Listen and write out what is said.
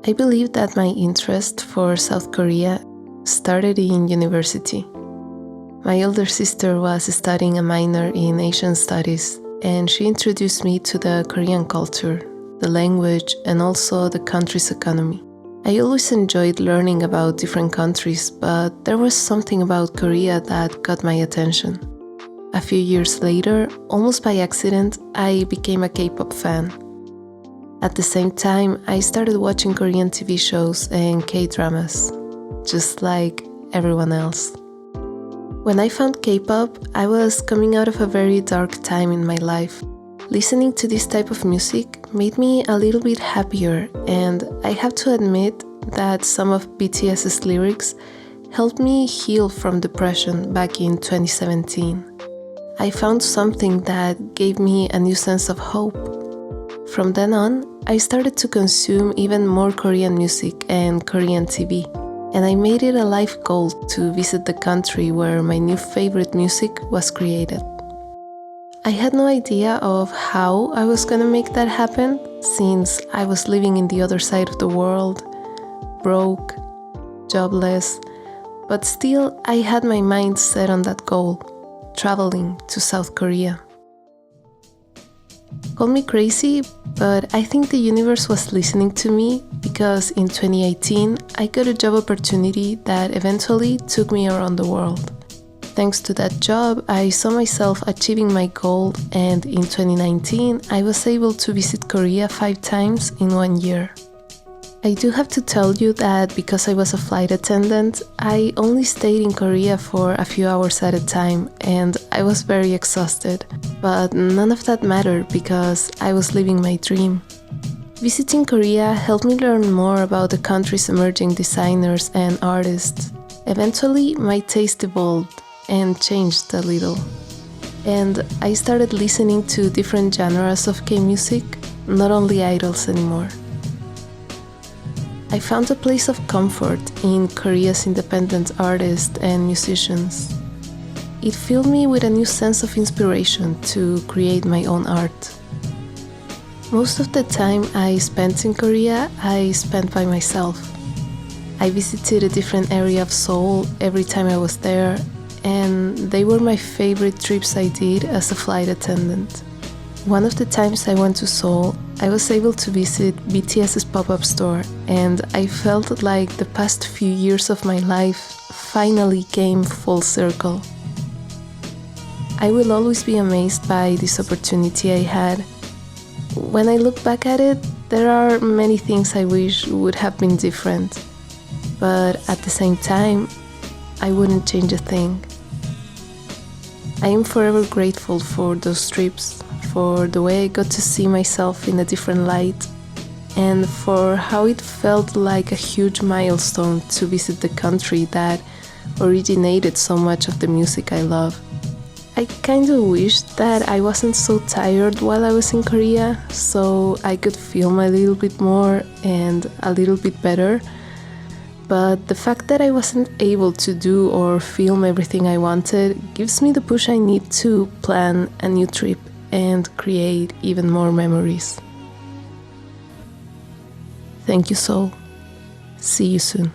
I believe that my interest for South Korea started in university. My older sister was studying a minor in Asian studies, and she introduced me to the Korean culture, the language, and also the country's economy. I always enjoyed learning about different countries, but there was something about Korea that got my attention. A few years later, almost by accident, I became a K-pop fan. At the same time, I started watching Korean TV shows and K-dramas, just like everyone else. When I found K-pop, I was coming out of a very dark time in my life. Listening to this type of music made me a little bit happier, and I have to admit that some of BTS's lyrics helped me heal from depression back in 2017. I found something that gave me a new sense of hope. From then on, I started to consume even more Korean music and Korean TV, and I made it a life goal to visit the country where my new favorite music was created. I had no idea of how I was gonna make that happen, since I was living in the other side of the world, broke, jobless, but still I had my mind set on that goal, traveling to South Korea. Call me crazy, but I think the universe was listening to me because in 2018 I got a job opportunity that eventually took me around the world. Thanks to that job, I saw myself achieving my goal, and in 2019 I was able to visit Korea 5 times in 1 year. I do have to tell you that because I was a flight attendant, I only stayed in Korea for a few hours at a time, and I was very exhausted. But none of that mattered because I was living my dream. Visiting Korea helped me learn more about the country's emerging designers and artists. Eventually, my taste evolved and changed a little. And I started listening to different genres of K-music, not only idols anymore. I found a place of comfort in Korea's independent artists and musicians. It filled me with a new sense of inspiration to create my own art. Most of the time I spent in Korea, I spent by myself. I visited a different area of Seoul every time I was there, and they were my favorite trips I did as a flight attendant. One of the times I went to Seoul, I was able to visit BTS's pop-up store, and I felt like the past few years of my life finally came full circle. I will always be amazed by this opportunity I had. When I look back at it, there are many things I wish would have been different, but at the same time, I wouldn't change a thing. I am forever grateful for those trips, for the way I got to see myself in a different light, and for how it felt like a huge milestone to visit the country that originated so much of the music I love. I kind of wished that I wasn't so tired while I was in Korea, so I could film a little bit more and a little bit better. But the fact that I wasn't able to do or film everything I wanted gives me the push I need to plan a new trip and create even more memories. Thank you, Seoul. See you soon.